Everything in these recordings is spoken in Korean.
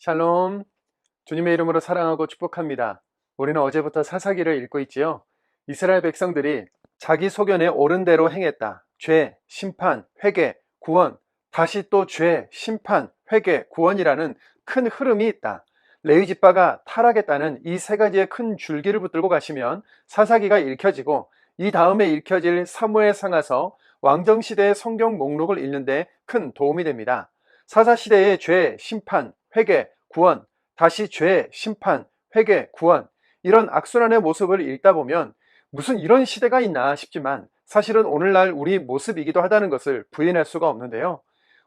샬롬, 주님의 이름으로 사랑하고 축복합니다. 우리는 어제부터 사사기를 읽고 있지요. 이스라엘 백성들이 자기 소견에 옳은 대로 행했다. 죄, 심판, 회개, 구원, 다시 또 죄, 심판, 회개, 구원이라는 큰 흐름이 있다. 레위 지파가 타락했다는 이 세 가지의 큰 줄기를 붙들고 가시면 사사기가 읽혀지고, 이 다음에 읽혀질 사무엘 상하서 왕정시대의 성경 목록을 읽는데 큰 도움이 됩니다. 사사시대의 죄, 심판, 회개, 구원, 다시 죄, 심판, 회개, 구원, 이런 악순환의 모습을 읽다 보면 무슨 이런 시대가 있나 싶지만 사실은 오늘날 우리 모습이기도 하다는 것을 부인할 수가 없는데요.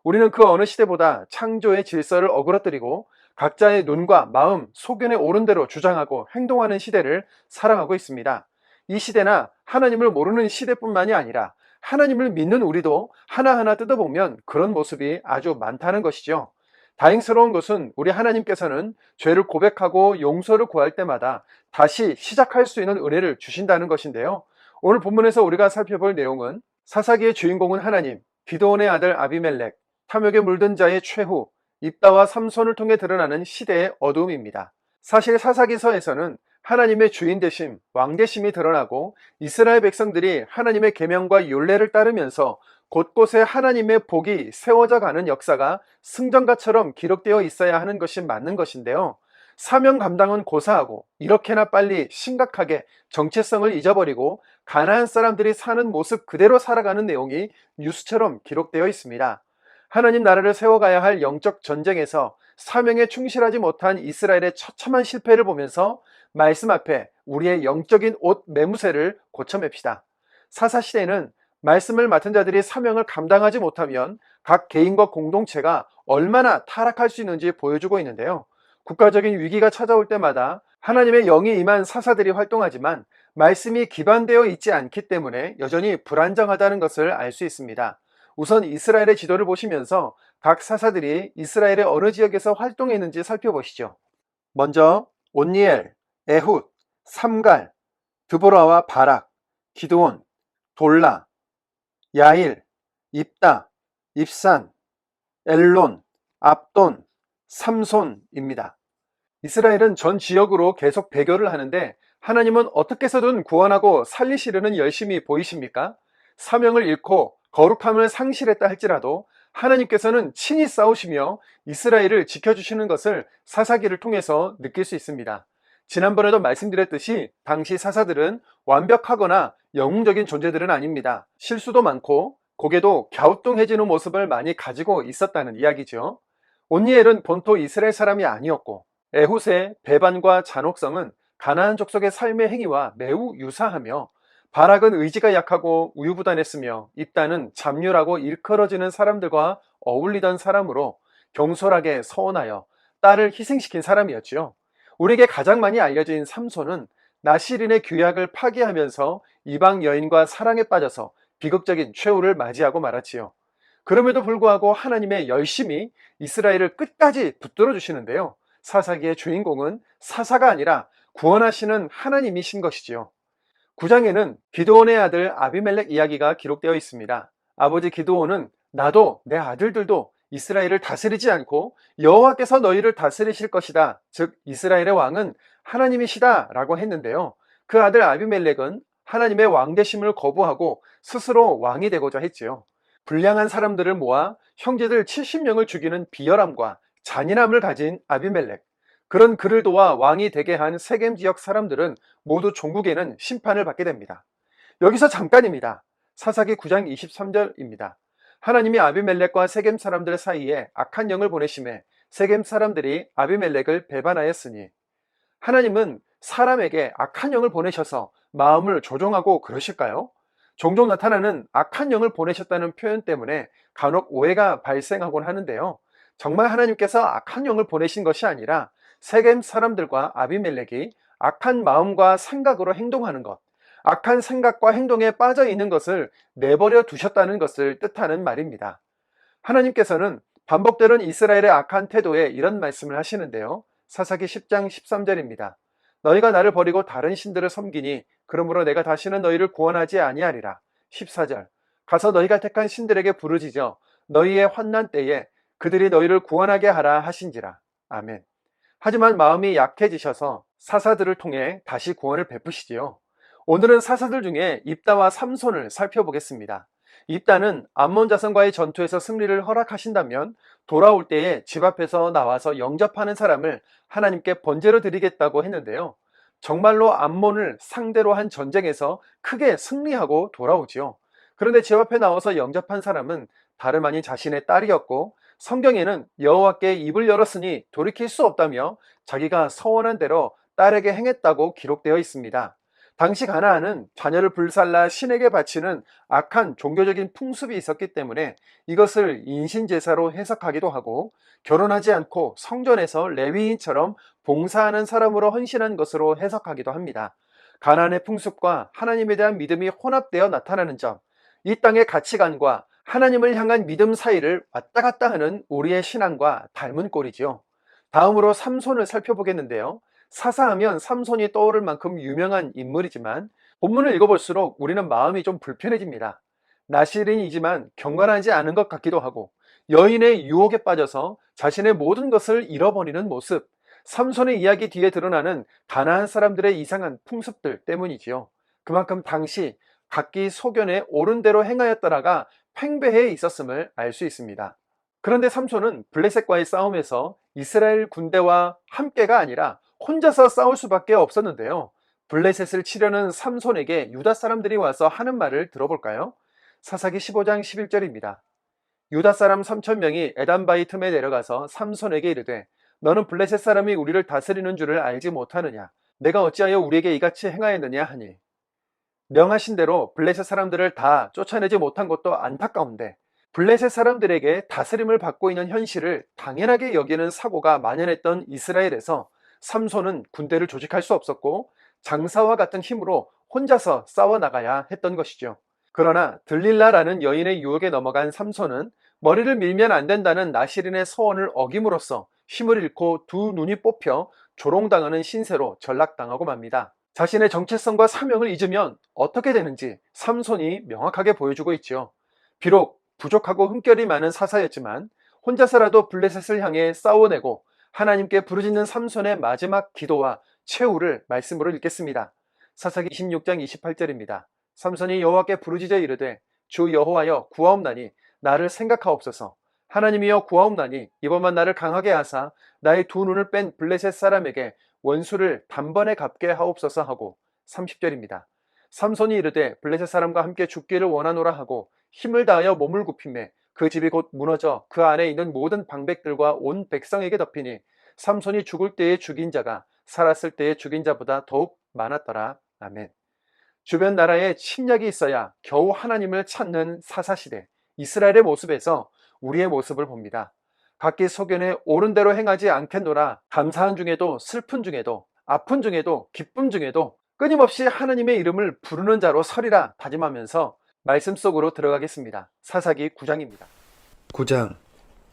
우리는 그 어느 시대보다 창조의 질서를 어그러뜨리고 각자의 눈과 마음, 소견에 옳은 대로 주장하고 행동하는 시대를 살아가고 있습니다. 이 시대나 하나님을 모르는 시대뿐만이 아니라 하나님을 믿는 우리도 하나하나 뜯어보면 그런 모습이 아주 많다는 것이죠. 다행스러운 것은 우리 하나님께서는 죄를 고백하고 용서를 구할 때마다 다시 시작할 수 있는 은혜를 주신다는 것인데요. 오늘 본문에서 우리가 살펴볼 내용은 사사기의 주인공은 하나님, 기드온의 아들 아비멜렉, 탐욕에 물든 자의 최후, 입다와 삼손을 통해 드러나는 시대의 어두움입니다. 사실 사사기서에서는 하나님의 주인 되심, 왕 되심이 드러나고 이스라엘 백성들이 하나님의 계명과 율례를 따르면서 곳곳에 하나님의 복이 세워져 가는 역사가 승전가처럼 기록되어 있어야 하는 것이 맞는 것인데요. 사명 감당은 고사하고 이렇게나 빨리 심각하게 정체성을 잊어버리고 가나안 사람들이 사는 모습 그대로 살아가는 내용이 뉴스처럼 기록되어 있습니다. 하나님 나라를 세워가야 할 영적 전쟁에서 사명에 충실하지 못한 이스라엘의 처참한 실패를 보면서 말씀 앞에 우리의 영적인 옷 매무새를 고쳐맵시다. 사사시대는 말씀을 맡은 자들이 사명을 감당하지 못하면 각 개인과 공동체가 얼마나 타락할 수 있는지 보여주고 있는데요. 국가적인 위기가 찾아올 때마다 하나님의 영이 임한 사사들이 활동하지만 말씀이 기반되어 있지 않기 때문에 여전히 불안정하다는 것을 알 수 있습니다. 우선 이스라엘의 지도를 보시면서 각 사사들이 이스라엘의 어느 지역에서 활동했는지 살펴보시죠. 먼저 온니엘, 에훗, 삼갈, 드보라와 바락, 기드온, 돌라, 야일, 입다, 입산, 엘론, 압돈, 삼손입니다. 이스라엘은 전 지역으로 계속 배교를 하는데 하나님은 어떻게 해서든 구원하고 살리시려는 열심이 보이십니까? 사명을 잃고 거룩함을 상실했다 할지라도 하나님께서는 친히 싸우시며 이스라엘을 지켜주시는 것을 사사기를 통해서 느낄 수 있습니다. 지난번에도 말씀드렸듯이 당시 사사들은 완벽하거나 영웅적인 존재들은 아닙니다. 실수도 많고 고개도 갸우뚱해지는 모습을 많이 가지고 있었다는 이야기죠. 온니엘은 본토 이스라엘 사람이 아니었고 에훗의 배반과 잔혹성은 가나안 족속의 삶의 행위와 매우 유사하며 바락은 의지가 약하고 우유부단했으며 입다는 잡률하고 일컬어지는 사람들과 어울리던 사람으로 경솔하게 서원하여 딸을 희생시킨 사람이었지요. 우리에게 가장 많이 알려진 삼손은 나시린의 규약을 파기하면서 이방 여인과 사랑에 빠져서 비극적인 최후를 맞이하고 말았지요. 그럼에도 불구하고 하나님의 열심히 이스라엘을 끝까지 붙들어 주시는데요. 사사기의 주인공은 사사가 아니라 구원하시는 하나님이신 것이지요. 9장에는 기드온의 아들 아비멜렉 이야기가 기록되어 있습니다. 아버지 기드온은 나도 내 아들들도 이스라엘을 다스리지 않고 여호와께서 너희를 다스리실 것이다. 즉 이스라엘의 왕은 하나님이시다 라고 했는데요. 그 아들 아비멜렉은 하나님의 왕 되심을 거부하고 스스로 왕이 되고자 했지요. 불량한 사람들을 모아 형제들 70명을 죽이는 비열함과 잔인함을 가진 아비멜렉, 그런 그를 도와 왕이 되게 한 세겜 지역 사람들은 모두 종국에는 심판을 받게 됩니다. 여기서 잠깐입니다. 사사기 9장 23절입니다. 하나님이 아비멜렉과 세겜 사람들 사이에 악한 영을 보내심에 세겜 사람들이 아비멜렉을 배반하였으니, 하나님은 사람에게 악한 영을 보내셔서 마음을 조종하고 그러실까요? 종종 나타나는 악한 영을 보내셨다는 표현 때문에 간혹 오해가 발생하곤 하는데요. 정말 하나님께서 악한 영을 보내신 것이 아니라 세겜 사람들과 아비멜렉이 악한 마음과 생각으로 행동하는 것, 악한 생각과 행동에 빠져 있는 것을 내버려 두셨다는 것을 뜻하는 말입니다. 하나님께서는 반복되는 이스라엘의 악한 태도에 이런 말씀을 하시는데요. 사사기 10장 13절입니다. 너희가 나를 버리고 다른 신들을 섬기니 그러므로 내가 다시는 너희를 구원하지 아니하리라. 14절. 가서 너희가 택한 신들에게 부르짖어 너희의 환난 때에 그들이 너희를 구원하게 하라 하신지라. 아멘. 하지만 마음이 약해지셔서 사사들을 통해 다시 구원을 베푸시지요. 오늘은 사사들 중에 입다와 삼손을 살펴보겠습니다. 입다는 암몬 자손과의 전투에서 승리를 허락하신다면 돌아올 때에 집 앞에서 나와서 영접하는 사람을 하나님께 번제로 드리겠다고 했는데요. 정말로 암몬을 상대로 한 전쟁에서 크게 승리하고 돌아오지요. 그런데 집 앞에 나와서 영접한 사람은 다름 아닌 자신의 딸이었고, 성경에는 여호와께 입을 열었으니 돌이킬 수 없다며 자기가 서원한 대로 딸에게 행했다고 기록되어 있습니다. 당시 가나안은 자녀를 불살라 신에게 바치는 악한 종교적인 풍습이 있었기 때문에 이것을 인신제사로 해석하기도 하고, 결혼하지 않고 성전에서 레위인처럼 봉사하는 사람으로 헌신한 것으로 해석하기도 합니다. 가나안의 풍습과 하나님에 대한 믿음이 혼합되어 나타나는 점, 이 땅의 가치관과 하나님을 향한 믿음 사이를 왔다 갔다 하는 우리의 신앙과 닮은 꼴이지요. 다음으로 삼손을 살펴보겠는데요. 사사하면 삼손이 떠오를 만큼 유명한 인물이지만 본문을 읽어볼수록 우리는 마음이 좀 불편해집니다. 나시린이지만 경건하지 않은 것 같기도 하고, 여인의 유혹에 빠져서 자신의 모든 것을 잃어버리는 모습, 삼손의 이야기 뒤에 드러나는 가나안 사람들의 이상한 풍습들 때문이지요. 그만큼 당시 각기 소견에 옳은 대로 행하였더라가 팽배해 있었음을 알 수 있습니다. 그런데 삼손은 블레셋과의 싸움에서 이스라엘 군대와 함께가 아니라 혼자서 싸울 수밖에 없었는데요. 블레셋을 치려는 삼손에게 유다 사람들이 와서 하는 말을 들어볼까요? 사사기 15장 11절입니다. 유다 사람 3,000명이 에단바위 틈에 내려가서 삼손에게 이르되, 너는 블레셋 사람이 우리를 다스리는 줄을 알지 못하느냐? 내가 어찌하여 우리에게 이같이 행하였느냐 하니, 명하신 대로 블레셋 사람들을 다 쫓아내지 못한 것도 안타까운데 블레셋 사람들에게 다스림을 받고 있는 현실을 당연하게 여기는 사고가 만연했던 이스라엘에서 삼손은 군대를 조직할 수 없었고 장사와 같은 힘으로 혼자서 싸워나가야 했던 것이죠. 그러나 들릴라라는 여인의 유혹에 넘어간 삼손은 머리를 밀면 안 된다는 나시린의 서원을 어김으로써 힘을 잃고 두 눈이 뽑혀 조롱당하는 신세로 전락당하고 맙니다. 자신의 정체성과 사명을 잊으면 어떻게 되는지 삼손이 명확하게 보여주고 있죠. 비록 부족하고 흠결이 많은 사사였지만 혼자서라도 블레셋을 향해 싸워내고 하나님께 부르짖는 삼손의 마지막 기도와 최후를 말씀으로 읽겠습니다. 사사기 26장 28절입니다. 삼손이 여호와께 부르짖어 이르되, 주 여호와여 구하옵나니 나를 생각하옵소서. 하나님이여 구하옵나니 이번만 나를 강하게 하사 나의 두 눈을 뺀 블레셋 사람에게 원수를 단번에 갚게 하옵소서 하고, 30절입니다. 삼손이 이르되 블레셋 사람과 함께 죽기를 원하노라 하고 힘을 다하여 몸을 굽히매 그 집이 곧 무너져 그 안에 있는 모든 방백들과 온 백성에게 덮이니 삼손이 죽을 때에 죽인 자가 살았을 때에 죽인 자보다 더욱 많았더라. 아멘. 주변 나라에 침략이 있어야 겨우 하나님을 찾는 사사시대 이스라엘의 모습에서 우리의 모습을 봅니다. 각기 소견에 옳은 대로 행하지 않겠노라. 감사한 중에도 슬픈 중에도 아픈 중에도 기쁨 중에도 끊임없이 하나님의 이름을 부르는 자로 서리라 다짐하면서 말씀 속으로 들어가겠습니다. 사사기 9장입니다. 9장.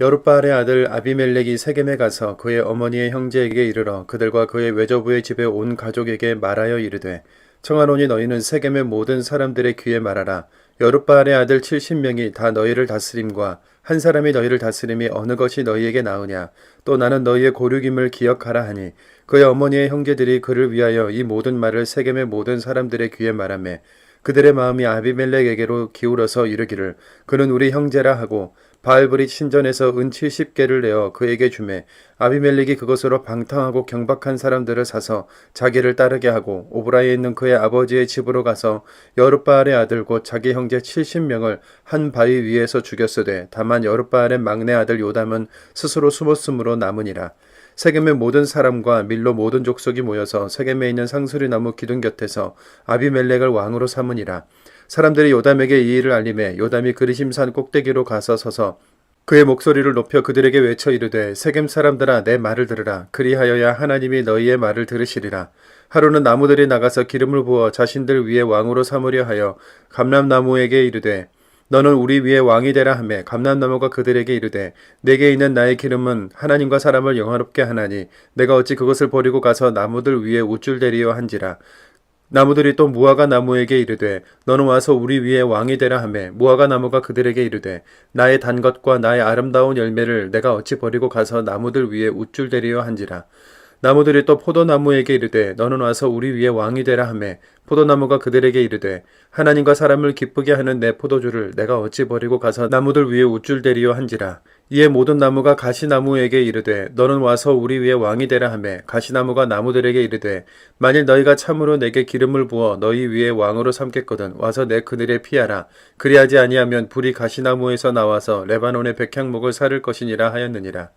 여룻바알의 아들 아비멜렉이 세겜에 가서 그의 어머니의 형제에게 이르러 그들과 그의 외조부의 집에 온 가족에게 말하여 이르되, 청하노니 너희는 세겜의 모든 사람들의 귀에 말하라. 여룻바알의 아들 70명이 다 너희를 다스림과 한 사람이 너희를 다스림이 어느 것이 너희에게 나으냐? 또 나는 너희의 고륙임을 기억하라 하니, 그의 어머니의 형제들이 그를 위하여 이 모든 말을 세겜의 모든 사람들의 귀에 말하매 그들의 마음이 아비멜렉에게로 기울어서 이르기를, 그는 우리 형제라 하고 바알브릿 신전에서 은 70개를 내어 그에게 주매 아비멜렉이 그것으로 방탕하고 경박한 사람들을 사서 자기를 따르게 하고 오브라에 있는 그의 아버지의 집으로 가서 여룻바알의 아들 곧 자기 형제 70명을 한 바위 위에서 죽였으되, 다만 여룻바알의 막내 아들 요담은 스스로 숨었으므로 남으니라. 세겜의 모든 사람과 밀로 모든 족속이 모여서 세겜에 있는 상수리나무 기둥 곁에서 아비멜렉을 왕으로 삼으니라. 사람들이 요담에게 이 일을 알림해 요담이 그리심산 꼭대기로 가서 서서 그의 목소리를 높여 그들에게 외쳐 이르되, 세겜 사람들아 내 말을 들으라. 그리하여야 하나님이 너희의 말을 들으시리라. 하루는 나무들이 나가서 기름을 부어 자신들 위에 왕으로 삼으려 하여 감람나무에게 이르되, 너는 우리 위에 왕이 되라 하매 감람나무가 그들에게 이르되, 내게 있는 나의 기름은 하나님과 사람을 영화롭게 하나니 내가 어찌 그것을 버리고 가서 나무들 위에 우쭐대리요 한지라. 나무들이 또 무화과 나무에게 이르되 너는 와서 우리 위에 왕이 되라 하매 무화과 나무가 그들에게 이르되 나의 단 것과 나의 아름다운 열매를 내가 어찌 버리고 가서 나무들 위에 우쭐대리요 한지라. 나무들이 또 포도나무에게 이르되 너는 와서 우리 위에 왕이 되라 하매 포도나무가 그들에게 이르되 하나님과 사람을 기쁘게 하는 내 포도주를 내가 어찌 버리고 가서 나무들 위에 우쭐대리요 한지라. 이에 모든 나무가 가시나무에게 이르되 너는 와서 우리 위에 왕이 되라 하매 가시나무가 나무들에게 이르되 만일 너희가 참으로 내게 기름을 부어 너희 위에 왕으로 삼겠거든 와서 내 그늘에 피하라. 그리하지 아니하면 불이 가시나무에서 나와서 레바논의 백향목을 사를 것이니라 하였느니라.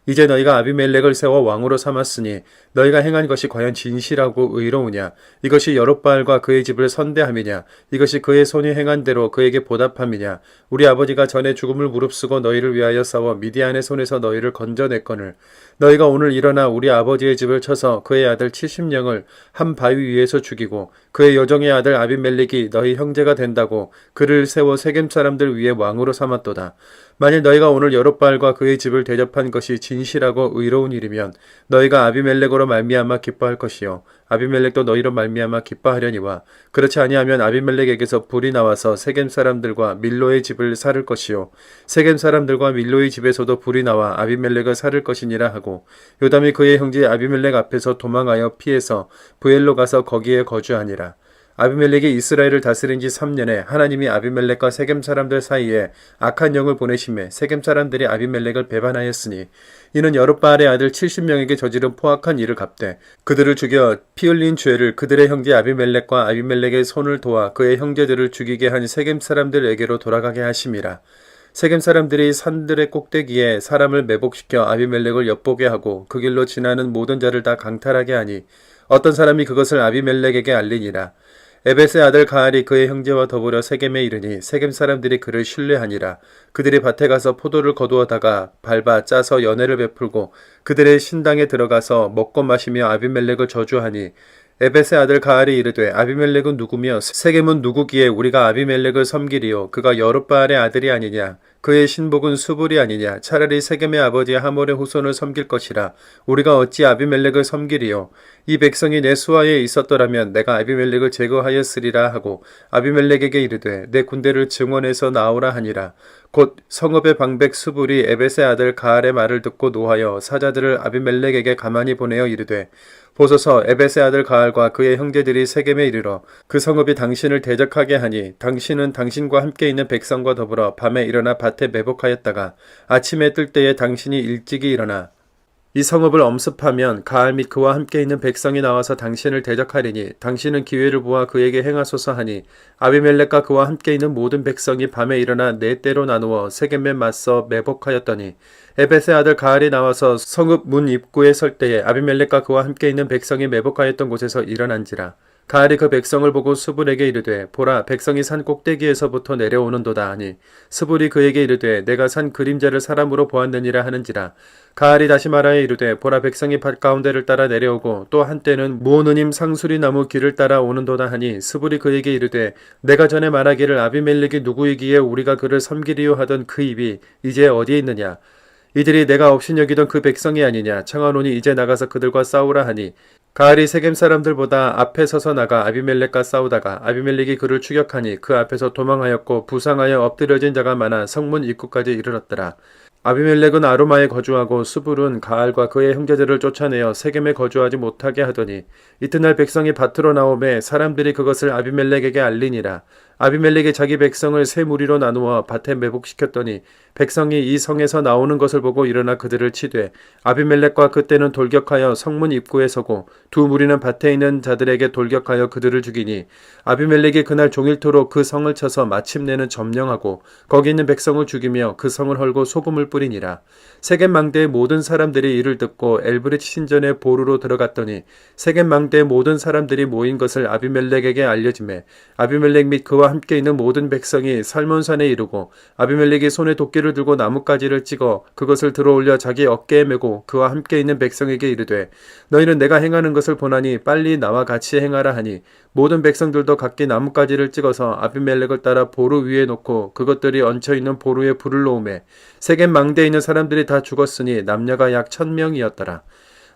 이제 너희가 아비멜렉을 세워 왕으로 삼았으니 너희가 행한 것이 과연 진실하고 의로우냐? 이것이 여롯바알과 그의 집을 선대함이냐? 이것이 그의 손이 행한 대로 그에게 보답함이냐? 우리 아버지가 전에 죽음을 무릅쓰고 너희를 위하여 싸워 미디안의 손에서 너희를 건져냈거늘 너희가 오늘 일어나 우리 아버지의 집을 쳐서 그의 아들 70명을 한 바위 위에서 죽이고 그의 여종의 아들 아비멜렉이 너희 형제가 된다고 그를 세워 세겜 사람들 위에 왕으로 삼았도다. 만일 너희가 오늘 여롯바알과 그의 집을 대접한 것이 진실하고 의로운 일이면 너희가 아비멜렉으로 말미암아 기뻐할 것이요 아비멜렉도 너희로 말미암아 기뻐하려니와 그렇지 아니하면 아비멜렉에게서 불이 나와서 세겜 사람들과 밀로의 집을 사를 것이요 세겜 사람들과 밀로의 집에서도 불이 나와 아비멜렉을 사를 것이니라 하고 요담이 그의 형제 아비멜렉 앞에서 도망하여 피해서 부엘로 가서 거기에 거주하니라. 아비멜렉이 이스라엘을 다스린 지 3년에 하나님이 아비멜렉과 세겜 사람들 사이에 악한 영을 보내심에 세겜 사람들이 아비멜렉을 배반하였으니 이는 여롯바알의 아들 70명에게 저지른 포악한 일을 갚되 그들을 죽여 피 흘린 죄를 그들의 형제 아비멜렉과 아비멜렉의 손을 도와 그의 형제들을 죽이게 한 세겜 사람들에게로 돌아가게 하심이라. 세겜 사람들이 산들의 꼭대기에 사람을 매복시켜 아비멜렉을 엿보게 하고 그 길로 지나는 모든 자를 다 강탈하게 하니 어떤 사람이 그것을 아비멜렉에게 알리니라. 에벳의 아들 가알이 그의 형제와 더불어 세겜에 이르니 세겜 사람들이 그를 신뢰하니라. 그들이 밭에 가서 포도를 거두어다가 밟아 짜서 연회를 베풀고 그들의 신당에 들어가서 먹고 마시며 아비멜렉을 저주하니 에벳의 아들 가알이 이르되 아비멜렉은 누구며 세겜은 누구기에 우리가 아비멜렉을 섬기리요 그가 여롯바알의 아들이 아니냐 그의 신복은 수불이 아니냐 차라리 세겜의 아버지 하몰의 후손을 섬길 것이라 우리가 어찌 아비멜렉을 섬기리요 이 백성이 내 수하에 있었더라면 내가 아비멜렉을 제거하였으리라 하고 아비멜렉에게 이르되 내 군대를 증원해서 나오라 하니라. 곧 성읍의 방백 수불이 에벳의 아들 가알의 말을 듣고 노하여 사자들을 아비멜렉에게 가만히 보내어 이르되 보소서 에벳의 아들 가알과 그의 형제들이 세겜에 이르러 그 성읍이 당신을 대적하게 하니 당신은 당신과 함께 있는 백성과 더불어 밤에 일어나 밭에 매복하였다가 아침에 뜰 때에 당신이 일찍이 일어나 이 성읍을 엄습하면 가알 및 그와 함께 있는 백성이 나와서 당신을 대적하리니 당신은 기회를 보아 그에게 행하소서 하니 아비멜렉과 그와 함께 있는 모든 백성이 밤에 일어나 네 때로 나누어 세겜에 맞서 매복하였더니 에벳의 아들 가알이 나와서 성읍 문 입구에 설 때에 아비멜렉과 그와 함께 있는 백성이 매복하였던 곳에서 일어난지라. 가알이 그 백성을 보고 수불에게 이르되 보라 백성이 산 꼭대기에서부터 내려오는도다 하니 수불이 그에게 이르되 내가 산 그림자를 사람으로 보았느니라 하는지라. 가알이 다시 말하여 이르되 보라 백성이 밭 가운데를 따라 내려오고 또 한때는 무오느님 상수리 나무 길을 따라 오는도다 하니 수불이 그에게 이르되 내가 전에 말하기를 아비멜렉이 누구이기에 우리가 그를 섬기리요 하던 그 입이 이제 어디에 있느냐. 이들이 내가 업신여기던 그 백성이 아니냐. 청하노니 이제 나가서 그들과 싸우라 하니 가알이 세겜 사람들보다 앞에 서서 나가 아비멜렉과 싸우다가 아비멜렉이 그를 추격하니 그 앞에서 도망하였고 부상하여 엎드려진 자가 많아 성문 입구까지 이르렀더라. 아비멜렉은 아루마에 거주하고 수불은 가알과 그의 형제들을 쫓아내어 세겜에 거주하지 못하게 하더니 이튿날 백성이 밭으로 나오매 사람들이 그것을 아비멜렉에게 알리니라. 아비멜렉이 자기 백성을 세 무리로 나누어 밭에 매복시켰더니 백성이 이 성에서 나오는 것을 보고 일어나 그들을 치되 아비멜렉과 그때는 돌격하여 성문 입구에 서고 두 무리는 밭에 있는 자들에게 돌격하여 그들을 죽이니 아비멜렉이 그날 종일토록 그 성을 쳐서 마침내는 점령하고 거기 있는 백성을 죽이며 그 성을 헐고 소금을 뿌리니라. 세겜 망대의 모든 사람들이 이를 듣고 엘브릿 신전의 보루로 들어갔더니 세겜 망대의 모든 사람들이 모인 것을 아비멜렉에게 알려지매 아비멜렉 및 그와 함께 있는 모든 백성이 살몬산에 이르고 아비멜렉이 손에 도끼를 들고 나뭇가지를 찍어 그것을 들어올려 자기 어깨에 메고 그와 함께 있는 백성에게 이르되 너희는 내가 행하는 것을 보나니 빨리 나와 같이 행하라 하니 모든 백성들도 각기 나뭇가지를 찍어서 아비멜렉을 따라 보루 위에 놓고 그것들이 얹혀있는 보루에 불을 놓으매 세겜 망대에 있는 사람들이 다 죽었으니 남녀가 약 1000명이었더라.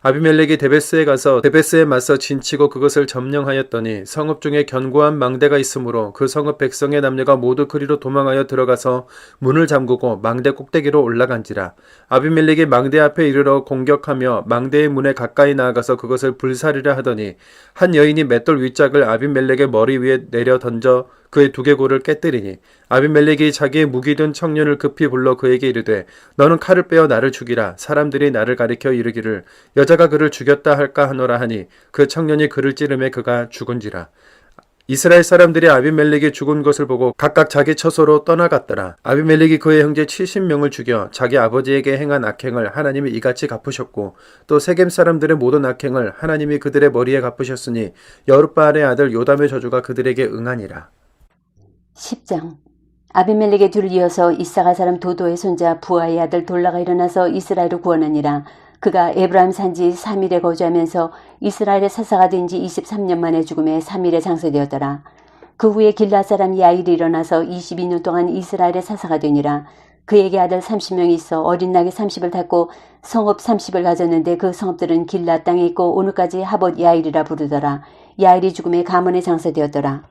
아비멜렉이 데베스에 가서 데베스에 맞서 진치고 그것을 점령하였더니 성읍 중에 견고한 망대가 있으므로 그 성읍 백성의 남녀가 모두 그리로 도망하여 들어가서 문을 잠그고 망대 꼭대기로 올라간지라. 아비멜렉이 망대 앞에 이르러 공격하며 망대의 문에 가까이 나아가서 그것을 불사르려 하더니 한 여인이 맷돌 윗짝을 아비멜렉의 머리 위에 내려 던져 그의 두개골을 깨뜨리니 아비멜렉이 자기의 무기 든 청년을 급히 불러 그에게 이르되 너는 칼을 빼어 나를 죽이라. 사람들이 나를 가리켜 이르기를 여자가 그를 죽였다 할까 하노라 하니 그 청년이 그를 찌르매 그가 죽은지라. 이스라엘 사람들이 아비멜렉이 죽은 것을 보고 각각 자기 처소로 떠나갔더라. 아비멜렉이 그의 형제 70명을 죽여 자기 아버지에게 행한 악행을 하나님이 이같이 갚으셨고 또 세겜 사람들의 모든 악행을 하나님이 그들의 머리에 갚으셨으니 여룻바알의 아들 요담의 저주가 그들에게 응하니라. 10장. 아비멜렉의 뒤를 이어서 이사가 사람 도도의 손자 부하의 아들 돌라가 일어나서 이스라엘을 구원하니라. 그가 에브라임 산지 3일에 거주하면서 이스라엘의 사사가 된 지 23년 만에 죽음에 3일에 장사되었더라. 그 후에 길라 사람 야일이 일어나서 22년 동안 이스라엘의 사사가 되니라. 그에게 아들 30명이 있어 어린 낙이 30을 탔고 성읍 30을 가졌는데 그 성읍들은 길라 땅에 있고 오늘까지 하봇 야일이라 부르더라. 야일이 죽음에 가문에 장사되었더라.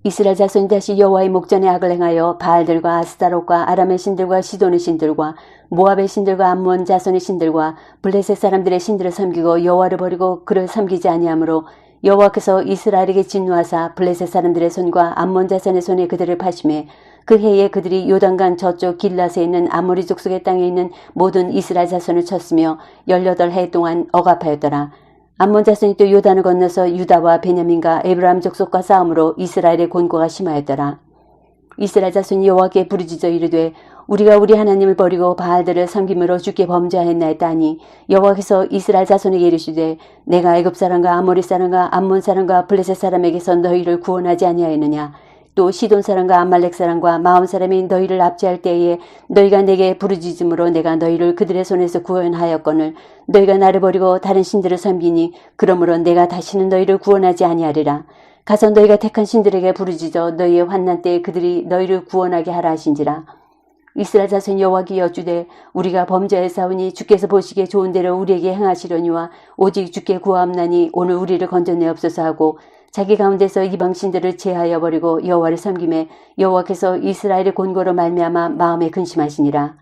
이스라엘 자손이 다시 여호와의 목전에 악을 행하여 바알들과 아스타롯과 아람의 신들과 시돈의 신들과 모압의 신들과 암몬 자손의 신들과 블레셋 사람들의 신들을 섬기고 여호와를 버리고 그를 섬기지 아니하므로 여호와께서 이스라엘에게 진노하사 블레셋 사람들의 손과 암몬 자손의 손에 그들을 파심해 그 해에 그들이 요단강 저쪽 길라스에 있는 아모리 족속의 땅에 있는 모든 이스라엘 자손을 쳤으며 18해 동안 억압하였더라. 암몬 자손이 또 요단을 건너서 유다와 베냐민과 에브라임 족속과 싸움으로 이스라엘의 곤고가 심하였더라. 이스라엘 자손이 여호와께 부르짖어 이르되 우리가 우리 하나님을 버리고 바알들을 섬김으로 주께 범죄하였나이다 하니 여호와께서 이스라엘 자손에게 이르시되 내가 애굽 사람과 아모리 사람과 암몬 사람과 블레셋 사람에게서 너희를 구원하지 아니하였느냐. 또 시돈 사람과 아말렉 사람과 마온 사람이 너희를 압제할 때에 너희가 내게 부르짖음으로 내가 너희를 그들의 손에서 구원하였거늘 너희가 나를 버리고 다른 신들을 섬기니 그러므로 내가 다시는 너희를 구원하지 아니하리라. 가서 너희가 택한 신들에게 부르짖어 너희의 환난 때에 그들이 너희를 구원하게 하라 하신지라. 이스라엘 자손 여호와께 여쭈되 우리가 범죄하였사오니 주께서 보시기에 좋은 대로 우리에게 행하시려니와 오직 주께 구하옵나니 오늘 우리를 건져내옵소서 하고 자기 가운데서 이방 신들을 제하여 버리고 여호와를 섬김에 여호와께서 이스라엘의 곤고로 말미암아 마음에 근심하시니라.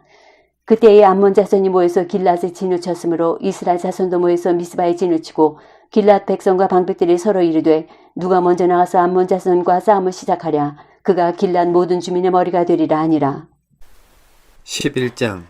그때에 암몬 자손이 모여서 길랏에 진을 쳤으므로 이스라엘 자손도 모여서 미스바에 진을 치고 길랏 백성과 방백들이 서로 이르되 누가 먼저 나가서 암몬 자손과 싸움을 시작하랴. 그가 길랏 모든 주민의 머리가 되리라 하니라. 11장.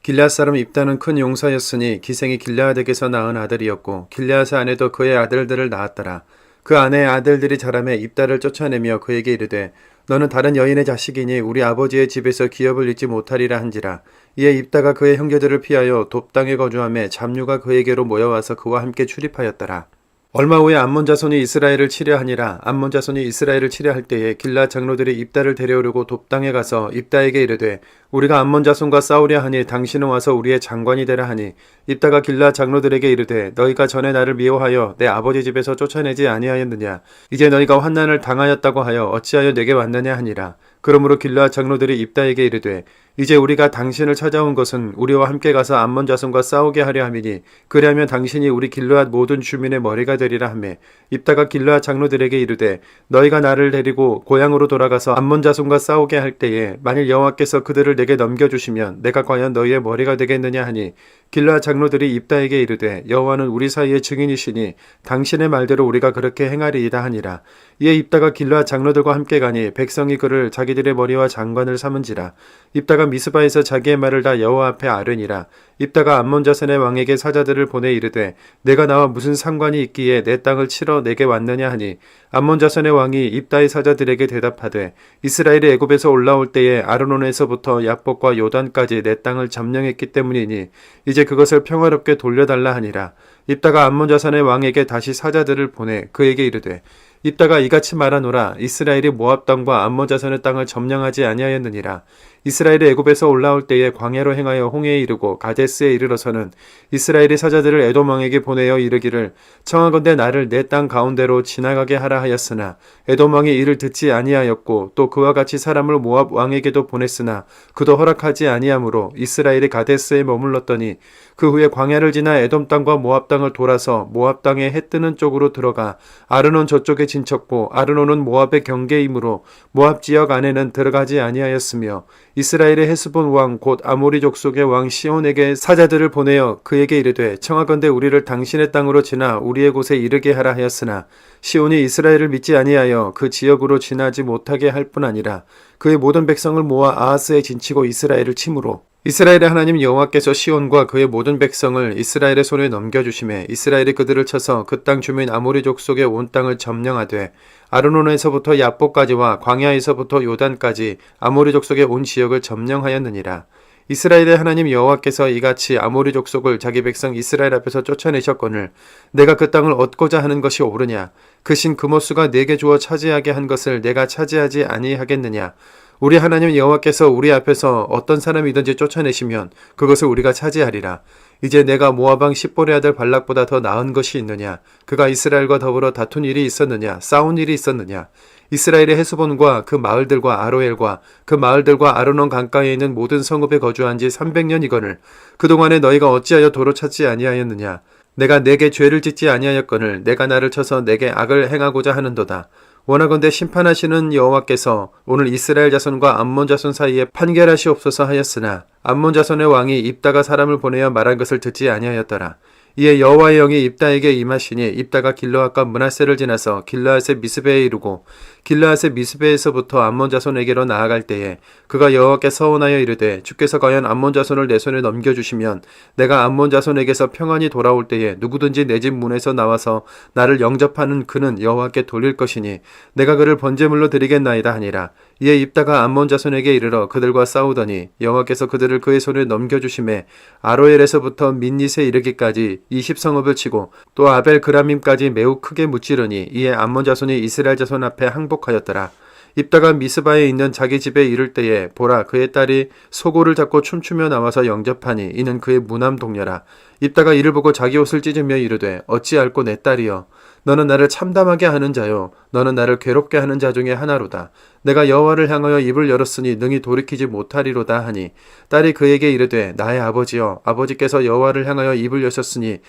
길앗 사람 입다는 큰 용사였으니 기생이 길앗에게서 낳은 아들이었고 길앗의 아내도 그의 아들들을 낳았더라. 그 아내의 아들들이 자라매 입다를 쫓아내며 그에게 이르되 너는 다른 여인의 자식이니 우리 아버지의 집에서 기업을 잊지 못하리라 한지라. 이에 입다가 그의 형제들을 피하여 돕당에 거주하며 잡류가 그에게로 모여와서 그와 함께 출입하였더라. 얼마 후에 암몬 자손이 이스라엘을 치려하니라. 암몬 자손이 이스라엘을 치려할 때에 길라 장로들이 입다를 데려오려고 돕당에 가서 입다에게 이르되 우리가 암몬 자손과 싸우려 하니 당신은 와서 우리의 장관이 되라 하니 입다가 길라 장로들에게 이르되 너희가 전에 나를 미워하여 내 아버지 집에서 쫓아내지 아니하였느냐. 이제 너희가 환난을 당하였다고 하여 어찌하여 내게 왔느냐 하니라. 그러므로 길라 장로들이 입다에게 이르되 이제 우리가 당신을 찾아온 것은 우리와 함께 가서 암몬 자손과 싸우게 하려 함이니 그리하면 당신이 우리 길르앗 모든 주민의 머리가 되리라 하며 입다가 길르앗 장로들에게 이르되 너희가 나를 데리고 고향으로 돌아가서 암몬 자손과 싸우게 할 때에 만일 여호와께서 그들을 내게 넘겨주시면 내가 과연 너희의 머리가 되겠느냐 하니 길르앗 장로들이 입다에게 이르되 여호와는 우리 사이의 증인이시니 당신의 말대로 우리가 그렇게 행하리이다 하니라. 이에 입다가 길르앗 장로들과 함께 가니 백성이 그를 자기들의 머리와 장관을 삼은지라. 입다가 미스바에서 자기의 말을 다 여호와 앞에 아르니라. 입다가 암몬 자손의 왕에게 사자들을 보내 이르되 내가 나와 무슨 상관이 있기에 내 땅을 치러 내게 왔느냐 하니 암몬 자손의 왕이 입다의 사자들에게 대답하되 이스라엘이 애굽에서 올라올 때에 아르논에서부터 야복과 요단까지 내 땅을 점령했기 때문이니 이제 그것을 평화롭게 돌려달라 하니라. 입다가 암몬 자손의 왕에게 다시 사자들을 보내 그에게 이르되 입다가 이같이 말하노라. 이스라엘이 모압 땅과 암몬 자손의 땅을 점령하지 아니하였느니라. 이스라엘이 애굽에서 올라올 때에 광야로 행하여 홍해에 이르고 가데스에 이르러서는 이스라엘이 사자들을 에돔 왕에게 보내어 이르기를 청하건대 나를 내 땅 가운데로 지나가게 하라 하였으나 에돔 왕이 이를 듣지 아니하였고 또 그와 같이 사람을 모압 왕에게도 보냈으나 그도 허락하지 아니하므로 이스라엘이 가데스에 머물렀더니 그 후에 광야를 지나 에돔 땅과 모압 땅을 돌아서 모압 땅의 해 뜨는 쪽으로 들어가 아르논 저쪽에 진쳤고 아르논은 모압의 경계이므로 모압 지역 안에는 들어가지 아니하였으며 이스라엘의 헤스본 왕 곧 아모리 족속의 왕 시온에게 사자들을 보내어 그에게 이르되 청하건대 우리를 당신의 땅으로 지나 우리의 곳에 이르게 하라 하였으나 시온이 이스라엘을 믿지 아니하여 그 지역으로 지나지 못하게 할 뿐 아니라 그의 모든 백성을 모아 아하스에 진치고 이스라엘을 치므로 이스라엘의 하나님 여호와께서 시온과 그의 모든 백성을 이스라엘의 손에 넘겨주심에 이스라엘이 그들을 쳐서 그 땅 주민 아모리 족속의 온 땅을 점령하되 아르논에서부터 야보까지와 광야에서부터 요단까지 아모리 족속의 온 지역을 점령하였느니라. 이스라엘의 하나님 여호와께서 이같이 아모리 족속을 자기 백성 이스라엘 앞에서 쫓아내셨거늘 내가 그 땅을 얻고자 하는 것이 옳으냐? 그 신 그모스가 내게 주어 차지하게 한 것을 내가 차지하지 아니하겠느냐? 우리 하나님 여호와께서 우리 앞에서 어떤 사람이든지 쫓아내시면 그것을 우리가 차지하리라. 이제 내가 모압 왕 십볼의 아들 발락보다 더 나은 것이 있느냐? 그가 이스라엘과 더불어 다툰 일이 있었느냐? 싸운 일이 있었느냐? 이스라엘의 헤스본과 그 마을들과 아로엘과 그 마을들과 아르논 강가에 있는 모든 성읍에 거주한 지 300년이거늘 그동안에 너희가 어찌하여 도로 찾지 아니하였느냐? 내가 내게 죄를 짓지 아니하였거늘 내가 나를 쳐서 내게 악을 행하고자 하는도다. 원하건대 심판하시는 여호와께서 오늘 이스라엘 자손과 암몬 자손 사이에 판결하시옵소서 하였으나 암몬 자손의 왕이 입다가 사람을 보내어 말한 것을 듣지 아니하였더라. 이에 여호와의 영이 입다에게 임하시니 입다가 길르앗과 므낫세를 지나서 길르앗의 미스베에 이르고 길르앗의 미스베에서부터 암몬 자손에게로 나아갈 때에 그가 여호와께 서원하여 이르되 주께서 과연 암몬 자손을 내 손에 넘겨주시면 내가 암몬 자손에게서 평안히 돌아올 때에 누구든지 내 집 문에서 나와서 나를 영접하는 그는 여호와께 돌릴 것이니 내가 그를 번제물로 드리겠나이다 하니라. 이에 입다가 암몬 자손에게 이르러 그들과 싸우더니 여호와께서 그들을 그의 손에 넘겨주심에 아로엘에서부터 민닛에 이르기까지 20성읍을 치고 또 아벨 그라밈까지 매우 크게 무찌르니 이에 암몬 자손이 이스라엘 자손 앞에 항복하였더라. 입다가 미스바에 있는 자기 집에 이를 때에 보라 그의 딸이 소고를 잡고 춤추며 나와서 영접하니 이는 그의 무남 동녀라. 입다가 이를 보고 자기 옷을 찢으며 이르되 어찌할꼬 내 딸이여 너는 나를 참담하게 하는 자요 너는 나를 괴롭게 하는 자 중에 하나로다. 내가 여호와를 향하여 입을 열었으니 능히 돌이키지 못하리로다 하니 딸이 그에게 이르되 나의 아버지여 아버지께서 여호와를 향하여 입을 여셨으니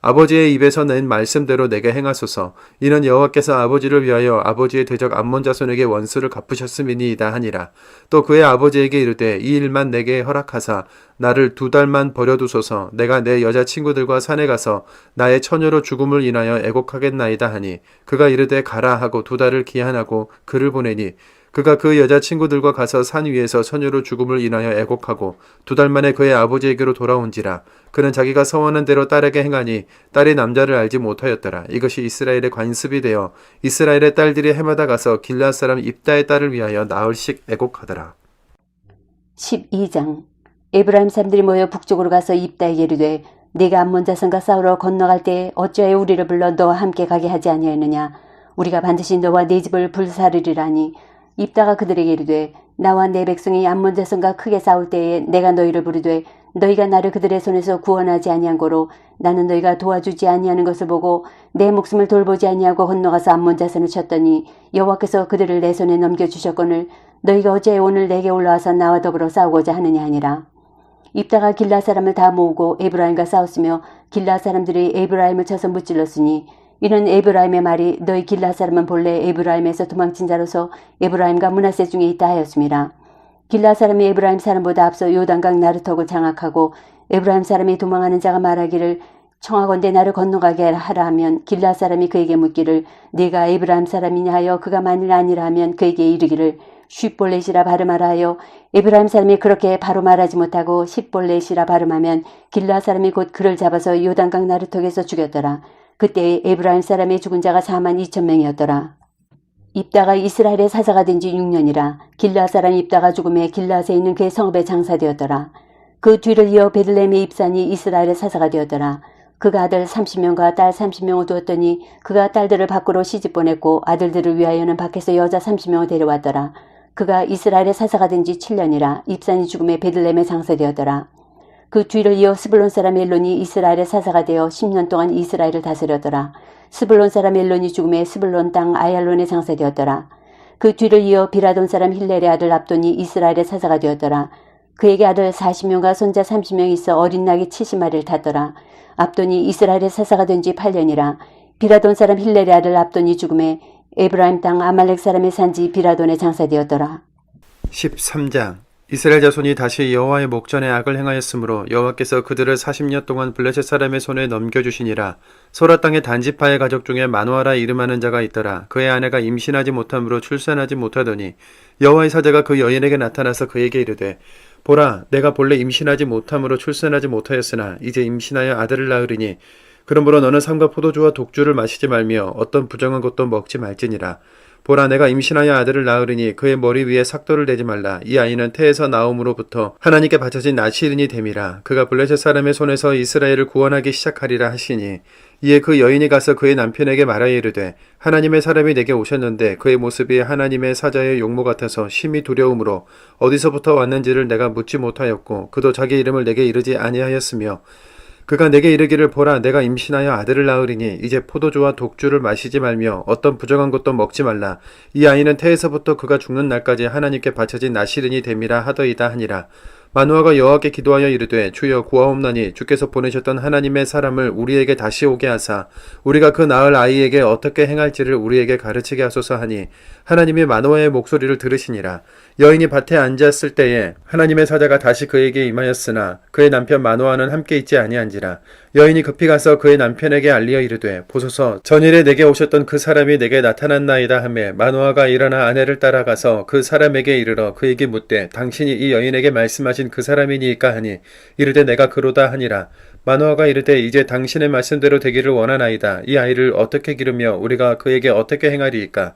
아버지의 입에서 낸 말씀대로 내게 행하소서. 이는 여호와께서 아버지를 위하여 아버지의 대적 암몬 자손에게 원수를 갚으셨음이니이다 하니라. 또 그의 아버지에게 이르되 이 일만 내게 허락하사 나를 2달만 버려두소서. 내가 내 여자친구들과 산에 가서 나의 처녀로 죽음을 인하여 애곡하겠나이다 하니 그가 이르되 가라 하고 2달을 기한하고 그를 보내니 그가 그 여자친구들과 가서 산 위에서 처녀로 죽음을 인하여 애곡하고 2달 만에 그의 아버지에게로 돌아온지라. 그는 자기가 서원한 대로 딸에게 행하니 딸이 남자를 알지 못하였더라. 이것이 이스라엘의 관습이 되어 이스라엘의 딸들이 해마다 가서 길르앗 사람 입다의 딸을 위하여 나흘씩 애곡하더라. 12장 에브라임 사람들이 모여 북쪽으로 가서 입다에게 이르되 네가 암몬 자손과 싸우러 건너갈 때 어찌하여 우리를 불러 너와 함께 가게 하지 아니하였느냐? 우리가 반드시 너와 네 집을 불사르리라니. 입다가 그들에게 이르되 나와 내 백성이 암몬 자손과 크게 싸울 때에 내가 너희를 부르되 너희가 나를 그들의 손에서 구원하지 아니한 고로 나는 너희가 도와주지 아니하는 것을 보고 내 목숨을 돌보지 아니하고 건너가서 암몬 자손을 쳤더니 여호와께서 그들을 내 손에 넘겨주셨거늘 너희가 어째 오늘 내게 올라와서 나와 더불어 싸우고자 하느냐 하니라. 입다가 길라 사람을 다 모으고 에브라임과 싸웠으며 길라 사람들이 에브라임을 쳐서 무찔렀으니 이는 에브라임의 말이 너희 길라 사람은 본래 에브라임에서 도망친 자로서 에브라임과 므낫세 중에 있다 하였습니다. 길라 사람이 에브라임 사람보다 앞서 요단강 나루턱을 장악하고 에브라임 사람이 도망하는 자가 말하기를 청하건대 나를 건너가게 하라 하면 길라 사람이 그에게 묻기를 네가 에브라임 사람이냐 하여 그가 만일 아니라 하면 그에게 이르기를 쉿볼렛이라 발음하라 하여 에브라임 사람이 그렇게 바로 말하지 못하고 쉿볼렛이라 발음하면 길라 사람이 곧 그를 잡아서 요단강 나루턱에서 죽였더라. 그때 에브라임 사람의 죽은 자가 42,000명이었더라. 입다가 이스라엘의 사사가 된 지 6년이라 길르앗 사람 입다가 죽음에 길르앗에 있는 그의 성읍에 장사되었더라. 그 뒤를 이어 베들레헴의 입산이 이스라엘의 사사가 되었더라. 그가 아들 30명과 딸 30명을 두었더니 그가 딸들을 밖으로 시집 보냈고 아들들을 위하여는 밖에서 여자 30명을 데려왔더라. 그가 이스라엘의 사사가 된 지 7년이라 입산이 죽음에 베들레헴에 장사되었더라. 그 뒤를 이어 스불론 사람 엘론이 이스라엘의 사사가 되어 10년 동안 이스라엘을 다스렸더라. 스불론 사람 엘론이 죽음에 스불론 땅 아얄론에 장사되었더라. 그 뒤를 이어 비라돈 사람 힐렐의 아들 압돈이 이스라엘의 사사가 되었더라. 그에게 아들 40명과 손자 30명 있어 어린 낙이 70마리를 탔더라. 압돈이 이스라엘의 사사가 된 지 8년이라. 비라돈 사람 힐렐의 아들 압돈이 죽음에 에브라임 땅 아말렉 사람의 산지 비라돈에 장사되었더라. 13장 이스라엘 자손이 다시 여호와의 목전에 악을 행하였으므로 여호와께서 그들을 40년 동안 블레셋 사람의 손에 넘겨주시니라. 소라 땅의 단지파의 가족 중에 마노아라 이름하는 자가 있더라. 그의 아내가 임신하지 못함으로 출산하지 못하더니 여호와의 사자가 그 여인에게 나타나서 그에게 이르되 보라, 내가 본래 임신하지 못함으로 출산하지 못하였으나 이제 임신하여 아들을 낳으리니 그러므로 너는 삼과 포도주와 독주를 마시지 말며 어떤 부정한 것도 먹지 말지니라. 보라, 내가 임신하여 아들을 낳으리니 그의 머리 위에 삭도를 대지 말라. 이 아이는 태에서 나옴으로부터 하나님께 바쳐진 나시린이 됨이라. 그가 블레셋 사람의 손에서 이스라엘을 구원하기 시작하리라 하시니 이에 그 여인이 가서 그의 남편에게 말하여 이르되 하나님의 사람이 내게 오셨는데 그의 모습이 하나님의 사자의 용모 같아서 심히 두려움으로 어디서부터 왔는지를 내가 묻지 못하였고 그도 자기 이름을 내게 이르지 아니하였으며 그가 내게 이르기를 보라, 내가 임신하여 아들을 낳으리니 이제 포도주와 독주를 마시지 말며 어떤 부정한 것도 먹지 말라. 이 아이는 태에서부터 그가 죽는 날까지 하나님께 바쳐진 나시린이 됨이라 하더이다 하니라. 마노아가 여호와께 기도하여 이르되 주여 구하옵나니 주께서 보내셨던 하나님의 사람을 우리에게 다시 오게 하사 우리가 그 낳을 아이에게 어떻게 행할지를 우리에게 가르치게 하소서 하니 하나님이 마노아의 목소리를 들으시니라. 여인이 밭에 앉았을 때에 하나님의 사자가 다시 그에게 임하였으나 그의 남편 마노아는 함께 있지 아니한지라. 여인이 급히 가서 그의 남편에게 알리어 이르되 보소서, 전일에 내게 오셨던 그 사람이 내게 나타났나이다 하매 마노아가 일어나 아내를 따라가서 그 사람에게 이르러 그에게 묻되 당신이 이 여인에게 말씀하신 그 사람이니까 하니 이르되 내가 그로다 하니라. 마노아가 이르되 이제 당신의 말씀대로 되기를 원하나이다. 이 아이를 어떻게 기르며 우리가 그에게 어떻게 행하리이까?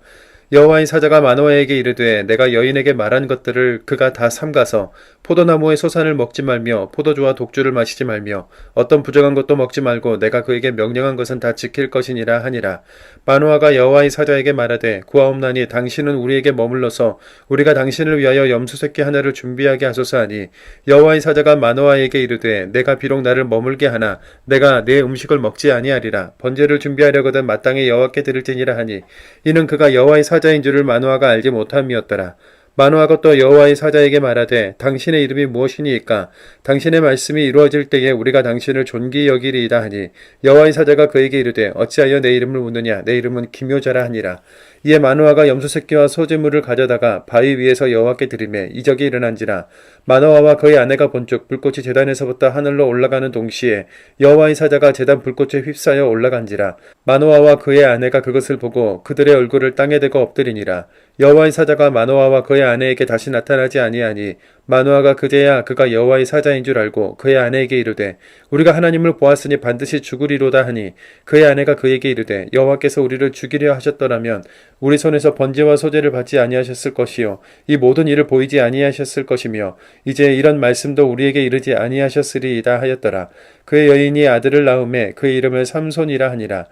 여호와의 사자가 마노아에게 이르되 내가 여인에게 말한 것들을 그가 다 삼가서 포도나무의 소산을 먹지 말며 포도주와 독주를 마시지 말며 어떤 부정한 것도 먹지 말고 내가 그에게 명령한 것은 다 지킬 것이니라 하니라. 마노아가 여호와의 사자에게 말하되 구하옵나니 당신은 우리에게 머물러서 우리가 당신을 위하여 염소새끼 하나를 준비하게 하소서 하니 여호와의 사자가 마노아에게 이르되 내가 비록 나를 머물게 하나 내가 내 음식을 먹지 아니하리라. 번제를 준비하려거든 마땅히 여호와께 드릴지니라 하니 이는 그가 여호와의 사자인 줄을 마노아가 알지 못함이었더라. 마노아가 또 여호와의 사자에게 말하되 당신의 이름이 무엇이니이까? 당신의 말씀이 이루어질 때에 우리가 당신을 존귀 여기리이다 하니 여호와의 사자가 그에게 이르되 어찌하여 내 이름을 묻느냐? 내 이름은 기묘자라 하니라. 이에 마노아가 염소새끼와 소재물을 가져다가 바위 위에서 여호와께 드리매 이적이 일어난지라. 마노아와 그의 아내가 본즉 불꽃이 제단에서부터 하늘로 올라가는 동시에 여호와의 사자가 제단 불꽃에 휩싸여 올라간지라. 마노아와 그의 아내가 그것을 보고 그들의 얼굴을 땅에 대고 엎드리니라. 여호와의 사자가 마노아와 그의 아내에게 다시 나타나지 아니하니 마노아가 그제야 그가 여호와의 사자인 줄 알고 그의 아내에게 이르되 우리가 하나님을 보았으니 반드시 죽으리로다 하니 그의 아내가 그에게 이르되 여호와께서 우리를 죽이려 하셨더라면 우리 손에서 번제와 소제를 받지 아니하셨을 것이요 이 모든 일을 보이지 아니하셨을 것이며 이제 이런 말씀도 우리에게 이르지 아니하셨으리이다 하였더라. 그의 여인이 아들을 낳음에 그의 이름을 삼손이라 하니라.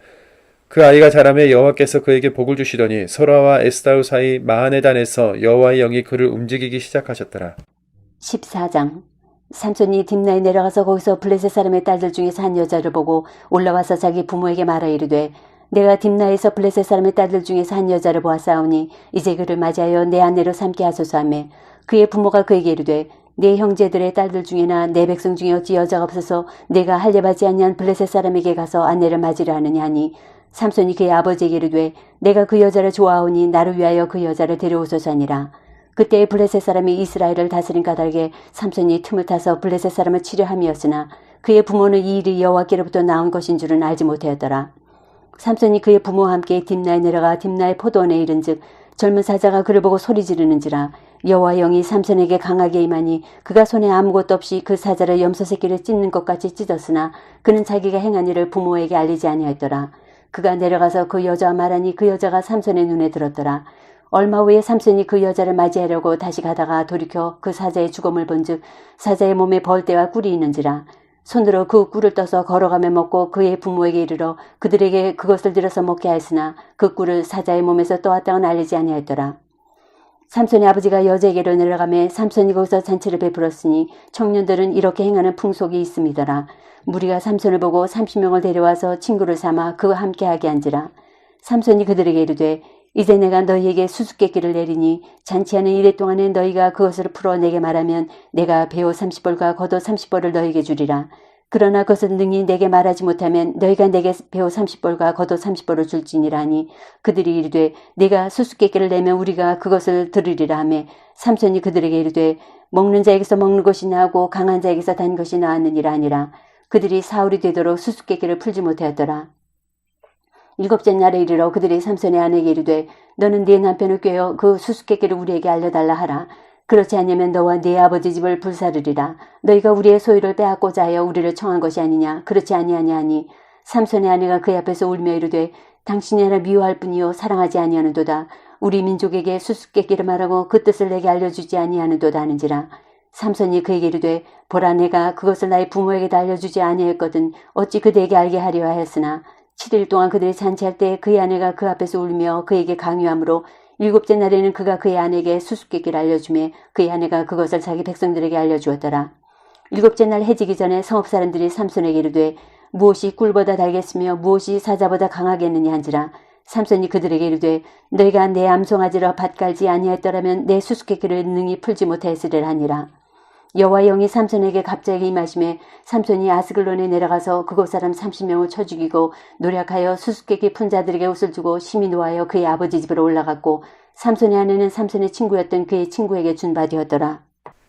그 아이가 자라매 여호와께서 그에게 복을 주시더니 소라와 에스다우 사이 마하네단에서 여호와의 영이 그를 움직이기 시작하셨더라. 14장 삼손이 딥나에 내려가서 거기서 블레셋 사람의 딸들 중에서 한 여자를 보고 올라와서 자기 부모에게 말하 이르되 내가 딥나에서 블레셋 사람의 딸들 중에서 한 여자를 보았사오니 이제 그를 맞이하여 내 아내로 삼게 하소서 하매 그의 부모가 그에게 이르되 내 형제들의 딸들 중에나 내 백성 중에 어찌 여자가 없어서 내가 할례받지 아니한 블레셋 사람에게 가서 아내를 맞으려 하느냐 하니 삼손이 그의 아버지에게 이르되 내가 그 여자를 좋아하오니 나를 위하여 그 여자를 데려오소서 하니라. 그때 블레셋 사람이 이스라엘을 다스린 까닭에 삼손이 틈을 타서 블레셋 사람을 치려 함이었으나 그의 부모는 이 일이 여호와께로부터 나온 것인 줄은 알지 못하였더라. 삼손이 그의 부모와 함께 딥나에 내려가 딥나의 포도원에 이른즉 젊은 사자가 그를 보고 소리 지르는지라. 여호와 영이 삼손에게 강하게 임하니 그가 손에 아무것도 없이 그 사자를 염소 새끼를 찢는 것 같이 찢었으나 그는 자기가 행한 일을 부모에게 알리지 아니하였더라. 그가 내려가서 그 여자와 말하니 그 여자가 삼손의 눈에 들었더라. 얼마 후에 삼손이 그 여자를 맞이하려고 다시 가다가 돌이켜 그 사자의 죽음을 본즉 사자의 몸에 벌떼와 꿀이 있는지라. 손으로 그 꿀을 떠서 걸어가며 먹고 그의 부모에게 이르러 그들에게 그것을 들여서 먹게 하였으나 그 꿀을 사자의 몸에서 떠왔다고는 알리지 아니하였더라. 삼손의 아버지가 여자에게로 내려가매 삼손이 거기서 잔치를 베풀었으니 청년들은 이렇게 행하는 풍속이 있음이더라. 무리가 삼손을 보고 30명을 데려와서 친구를 삼아 그와 함께하게 한지라. 삼손이 그들에게 이르되 이제 내가 너희에게 수수께끼를 내리니 잔치하는 이래 동안에 너희가 그것을 풀어 내게 말하면 내가 배옷 30벌과 겉옷 30벌을 너희에게 주리라. 그러나 그것을 능히 내게 말하지 못하면 너희가 내게 배옷 30벌과 겉옷 30벌을 줄지니라 하니 그들이 이르되 네가 수수께끼를 내면 우리가 그것을 들으리라 하매 삼손이 그들에게 이르되 먹는 자에게서 먹는 것이 나오고 강한 자에게서 단 것이 나왔느니라 하니라. 그들이 사흘이 되도록 수수께끼를 풀지 못하였더라. 일곱째 날에 이르러 그들이 삼손의 아내에게 이르되 너는 네 남편을 꾀어 그 수수께끼를 우리에게 알려달라 하라. 그렇지 않으면 너와 네 아버지 집을 불사르리라. 너희가 우리의 소유를 빼앗고자 하여 우리를 청한 것이 아니냐. 그렇지 아니하냐 하니 삼손의 아내가 그의 앞에서 울며 이르되 당신이 나를 미워할 뿐이요 사랑하지 아니하는도다. 우리 민족에게 수수께끼를 말하고 그 뜻을 내게 알려주지 아니하는도다 하는지라. 삼손이 그에게 이르되 보라 내가 그것을 나의 부모에게도 알려주지 아니하였거든 어찌 그대에게 알게 하려 하였으나 7일 동안 그들이 잔치할 때 그의 아내가 그 앞에서 울며 그에게 강요하므로 일곱째 날에는 그가 그의 아내에게 수수께끼를 알려주매 그의 아내가 그것을 자기 백성들에게 알려주었더라. 일곱째 날 해지기 전에 성읍 사람들이 삼손에게 이르되 무엇이 꿀보다 달겠으며 무엇이 사자보다 강하겠느냐 한지라. 삼손이 그들에게 이르되 너희가 내 암송아지로 밭 갈지 아니하였더라면 내 수수께끼를 능히 풀지 못하였으리라 하니라. 여호와의 영이 삼손에게 갑자기 임하심에 삼손이 아스글론에 내려가서 그곳 사람 30명을 쳐 죽이고 노력하여 수수께끼 푼 자들에게 옷을 주고 심히 노하여 그의 아버지 집으로 올라갔고 삼손의 아내는 삼손의 친구였던 그의 친구에게 준 바 되었더라.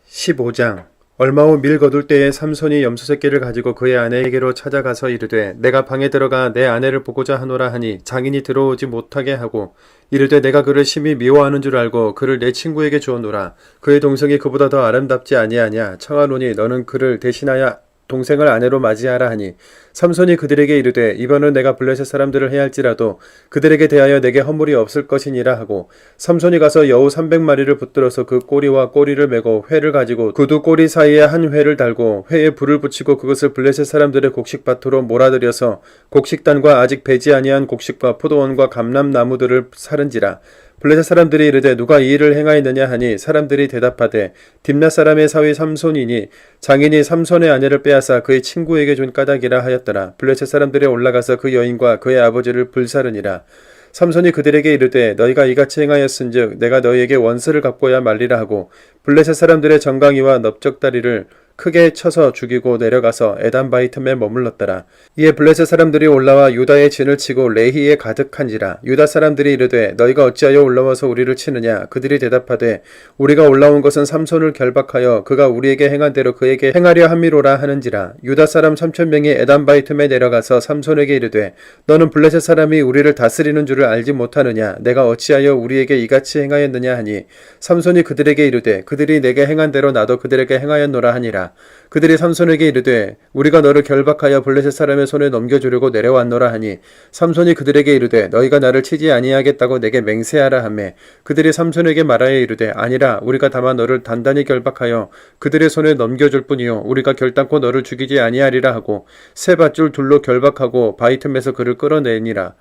15장. 얼마 후 밀 거둘 때에 삼손이 염소새끼를 가지고 그의 아내에게로 찾아가서 이르되 내가 방에 들어가 내 아내를 보고자 하노라 하니 장인이 들어오지 못하게 하고 이르되 내가 그를 심히 미워하는 줄 알고 그를 내 친구에게 주었노라. 그의 동생이 그보다 더 아름답지 아니하냐. 청하노니 너는 그를 대신하여 동생을 아내로 맞이하라 하니 삼손이 그들에게 이르되 이번은 내가 블레셋 사람들을 해할지라도 그들에게 대하여 내게 허물이 없을 것이니라 하고 삼손이 가서 여우 300마리를 붙들어서 그 꼬리와 꼬리를 메고 회를 가지고 그 두 꼬리 사이에 한 회를 달고 회에 불을 붙이고 그것을 블레셋 사람들의 곡식밭으로 몰아들여서 곡식단과 아직 배지 아니한 곡식과 포도원과 감람나무들을 사른지라. 블레셋 사람들이 이르되 누가 이 일을 행하였느냐 하니 사람들이 대답하되 딥낫 사람의 사위 삼손이니 장인이 삼손의 아내를 빼앗아 그의 친구에게 준 까닭이라 하였더라. 블레셋 사람들이 올라가서 그 여인과 그의 아버지를 불사르니라. 삼손이 그들에게 이르되 너희가 이같이 행하였은즉 내가 너희에게 원수를 갚고야 말리라 하고 블레셋 사람들의 정강이와 넓적다리를 크게 쳐서 죽이고 내려가서 에단바위 틈에 머물렀더라. 이에 블레셋 사람들이 올라와 유다의 진을 치고 레히에 가득한지라. 유다 사람들이 이르되 너희가 어찌하여 올라와서 우리를 치느냐. 그들이 대답하되 우리가 올라온 것은 삼손을 결박하여 그가 우리에게 행한 대로 그에게 행하려 함이로라 하는지라. 유다 사람 3,000명이 에단바위 틈에 내려가서 삼손에게 이르되 너는 블레셋 사람이 우리를 다스리는 줄을 알지 못하느냐. 내가 어찌하여 우리에게 이같이 행하였느냐 하니 삼손이 그들에게 이르되 그들이 내게 행한 대로 나도 그들에게 행하였노라 하니라. 그들이 삼손에게 이르되 우리가 너를 결박하여 블레셋 사람의 손에 넘겨주려고 내려왔노라 하니 삼손이 그들에게 이르되 너희가 나를 치지 아니하겠다고 내게 맹세하라 하매 그들이 삼손에게 말하여 이르되 아니라 우리가 다만 너를 단단히 결박하여 그들의 손에 넘겨줄 뿐이요 우리가 결단코 너를 죽이지 아니하리라 하고 세 밧줄 둘로 결박하고 바위 틈에서 그를 끌어내니라.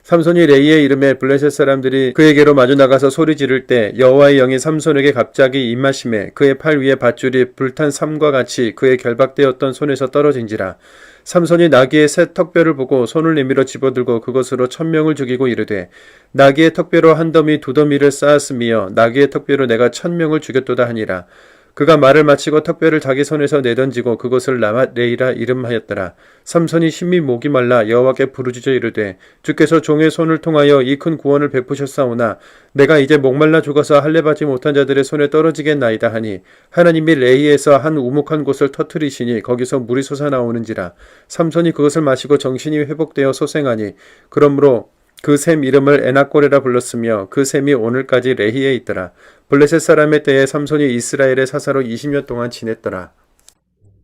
삼손이 레이의 이름에 블레셋 사람들이 그에게로 마주 나가서 소리 지를 때 여호와의 영이 삼손에게 갑자기 임하심에 그의 팔 위에 밧줄이 불탄 삼과 같이 그의 결박되었던 손에서 떨어진지라. 삼손이 나귀의 새 턱뼈를 보고 손을 내밀어 집어들고 그것으로 1,000명을 죽이고 이르되 나귀의 턱뼈로 한 더미 두 더미를 쌓았으며 나귀의 턱뼈로 내가 1,000명을 죽였도다 하니라. 그가 말을 마치고 턱뼈를 자기 손에서 내던지고 그것을 라맛 레이라 이름하였더라. 삼손이 심히 목이 말라 여호와께 부르짖어 이르되 주께서 종의 손을 통하여 이 큰 구원을 베푸셨사오나 내가 이제 목말라 죽어서 할례받지 못한 자들의 손에 떨어지겠나이다 하니 하나님이 레이에서 한 우묵한 곳을 터뜨리시니 거기서 물이 솟아나오는지라. 삼손이 그것을 마시고 정신이 회복되어 소생하니 그러므로 그 샘 이름을 에낙고레라 불렀으며 그 샘이 오늘까지 레히에 있더라. 블레셋 사람의 때에 삼손이 이스라엘의 사사로 20년 동안 지냈더라.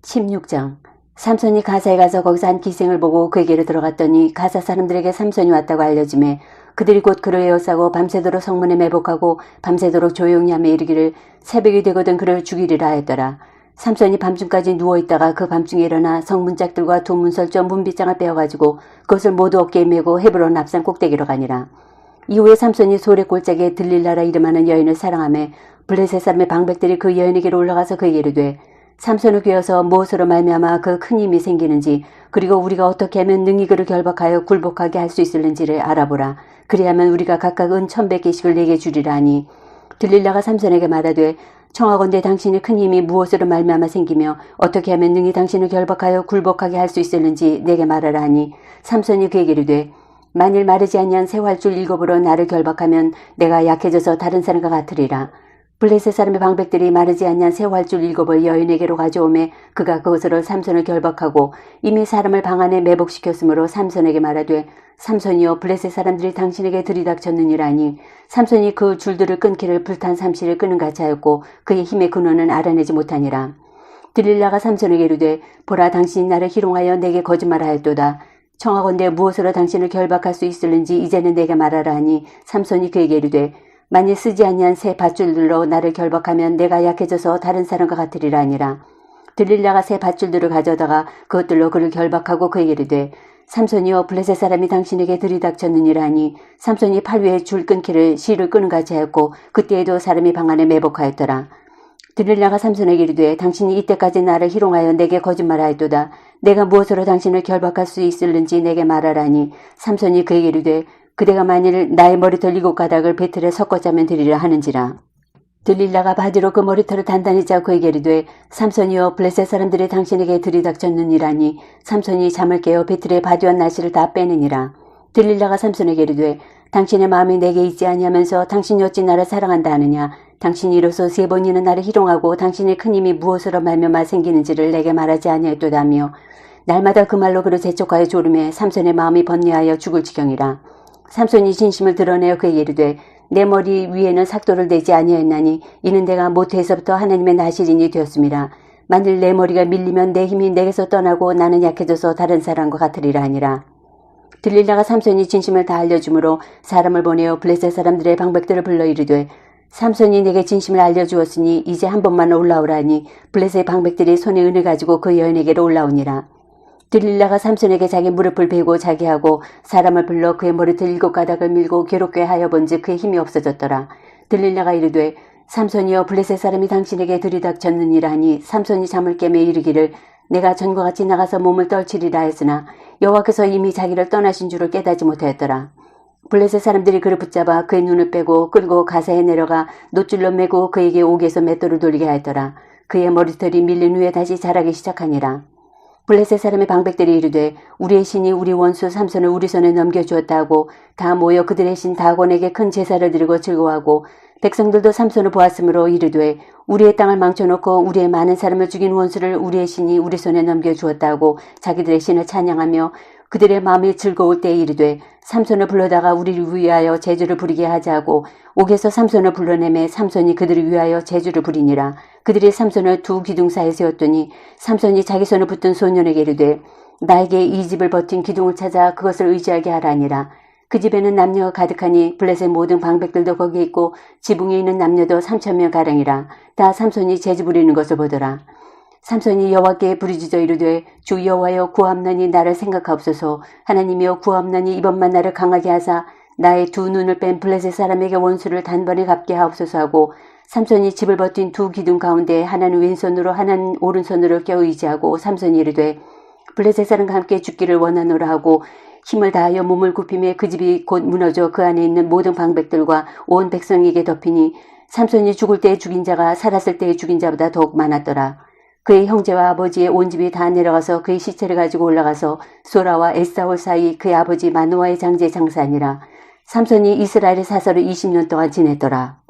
16장. 삼손이 가사에 가서 거기서 한 기생을 보고 그에게로 들어갔더니 가사 사람들에게 삼손이 왔다고 알려지매 그들이 곧 그를 에워싸고 밤새도록 성문에 매복하고 밤새도록 조용히 하며 이르기를 새벽이 되거든 그를 죽이리라 하였더라. 삼손이 밤중까지 누워있다가 그 밤중에 일어나 성문짝들과 두 문설주 문빗장을 빼어가지고 그것을 모두 어깨에 메고 헤브론 앞산 꼭대기로 가니라. 이후에 삼손이 소래 골짜기에 들릴라라 이름하는 여인을 사랑하며 블레셋 사람의 방백들이 그 여인에게로 올라가서 그에게 이르되 삼손을 꿰어서 무엇으로 말미암아 그 큰 힘이 생기는지 그리고 우리가 어떻게 하면 능히 그를 결박하여 굴복하게 할 수 있을는지를 알아보라. 그리하면 우리가 각각 은 1,100개씩을 내게 주리라 하니 들릴라가 삼손에게 말하되 청하건대 당신의 큰 힘이 무엇으로 말미암아 생기며 어떻게 하면 능히 당신을 결박하여 굴복하게 할 수 있을는지 내게 말하라 하니 삼손이 그에게 이르되 만일 마르지 아니한 새 활줄 7으로 나를 결박하면 내가 약해져서 다른 사람과 같으리라. 블레셋 사람의 방백들이 마르지 아니한 새 활줄 7을 여인에게로 가져오매 그가 그것으로 삼손을 결박하고 이미 사람을 방 안에 매복시켰으므로 삼손에게 말하되 삼손이여 블레셋 사람들이 당신에게 들이닥쳤느니라 하니 삼손이 그 줄들을 끊기를 불탄 삼시를 끄는 같이 하였고 그의 힘의 근원은 알아내지 못하니라. 들릴라가 삼손에게 이르되 보라 당신이 나를 희롱하여 내게 거짓말하였도다. 청하건대 무엇으로 당신을 결박할 수 있을는지 이제는 내게 말하라 하니 삼손이 그에게 이르되 만일 쓰지 아니한 새 밧줄들로 나를 결박하면 내가 약해져서 다른 사람과 같으리라 하니라. 들릴라가 새 밧줄들을 가져다가 그것들로 그를 결박하고 그에게 이르되 삼손이여 블레셋 사람이 당신에게 들이닥쳤느니라 하니 삼손이 팔 위에 줄 끊기를 실을 끄는 같이 하였고 그때에도 사람이 방 안에 매복하였더라. 들릴라가 삼손에게 이르되 당신이 이때까지 나를 희롱하여 내게 거짓말하였도다. 내가 무엇으로 당신을 결박할 수 있을는지 내게 말하라니 삼손이 그에게 이르되 그대가 만일 나의 머리털 7가닥을 배틀에 섞어 짜면 되리라 하는지라. 들릴라가 바지로 그 머리털을 단단히 짜고 그에게 이르되 삼손이여 블레셋 사람들이 당신에게 들이닥쳤느니라니 삼손이 잠을 깨어 배틀에 바디와 나시를 다 빼느니라. 들릴라가 삼손에게 이르되 당신의 마음이 내게 있지 아니하면서 당신이 어찌 나를 사랑한다 하느냐. 당신이 이로써 3번이나 나를 희롱하고 당신의 큰 힘이 무엇으로 말미암아 생기는지를 내게 말하지 아니하였도다며 날마다 그 말로 그를 재촉하여 조르매 삼손의 마음이 번뇌하여 죽을 지경이라. 삼손이 진심을 드러내어 그에게 이르되 내 머리 위에는 삭도를 내지 아니하였나니 이는 내가 모태에서부터 하나님의 나시린이 되었습니다. 만일 내 머리가 밀리면 내 힘이 내게서 떠나고 나는 약해져서 다른 사람과 같으리라 하니라. 들릴라가 삼손이 진심을 다 알려주므로 사람을 보내어 블레셋 사람들의 방백들을 불러 이르되 삼손이 내게 진심을 알려주었으니 이제 한 번만 올라오라니 블레셋 방백들이 손에 은을 가지고 그 여인에게로 올라오니라. 들릴라가 삼손에게 자기 무릎을 베고 자게 하고 사람을 불러 그의 머리털 7가닥을 밀고 괴롭게 하여 본즉 그의 힘이 없어졌더라. 들릴라가 이르되 삼손이여 블레셋 사람이 당신에게 들이닥쳤느니라 하니 삼손이 잠을 깨매 이르기를 내가 전과 같이 나가서 몸을 떨치리라 했으나 여호와께서 이미 자기를 떠나신 줄을 깨닫지 못하였더라. 블레셋 사람들이 그를 붙잡아 그의 눈을 빼고 끌고 가사에 내려가 노줄로 매고 그에게 옥에서 맷돌을 돌리게 하였더라. 그의 머리털이 밀린 후에 다시 자라기 시작하니라. 블레셋 사람의 방백들이 이르되 우리의 신이 우리 원수 삼손을 우리 손에 넘겨주었다 하고 다 모여 그들의 신 다곤에게 큰 제사를 드리고 즐거워하고 백성들도 삼손을 보았으므로 이르되 우리의 땅을 망쳐놓고 우리의 많은 사람을 죽인 원수를 우리의 신이 우리 손에 넘겨주었다 하고 자기들의 신을 찬양하며 그들의 마음이 즐거울 때에 이르되 삼손을 불러다가 우리를 위하여 제주를 부리게 하자 하고 옥에서 삼손을 불러내매 삼손이 그들을 위하여 제주를 부리니라. 그들이 삼손을 두 기둥사에 세웠더니 삼손이 자기 손을 붙든 소년에게 이르되 나에게 이 집을 버틴 기둥을 찾아 그것을 의지하게 하라니라. 그 집에는 남녀가 가득하니 블레셋 모든 방백들도 거기에 있고 지붕에 있는 남녀도 3,000명 가량이라. 다 삼손이 제주 부리는 것을 보더라. 삼손이 여호와께 부르짖어 이르되 주 여호와여 구하옵나니 나를 생각하옵소서. 하나님이여 구하옵나니 이번만 나를 강하게 하사 나의 두 눈을 뺀 블레셋 사람에게 원수를 단번에 갚게 하옵소서 하고 삼손이 집을 버틴 두 기둥 가운데 하나는 왼손으로 하나는 오른손으로 껴 의지하고 삼손이 이르되 블레셋 사람과 함께 죽기를 원하노라 하고 힘을 다하여 몸을 굽히매 그 집이 곧 무너져 그 안에 있는 모든 방백들과 온 백성에게 덮이니 삼손이 죽을 때에 죽인 자가 살았을 때에 죽인 자보다 더욱 많았더라. 그의 형제와 아버지의 온 집이 다 내려가서 그의 시체를 가지고 올라가서 소라와 에사올 사이 그의 아버지 마노아의 장제 장사니라. 삼손이 이스라엘의 사서를 20년 동안 지냈더라.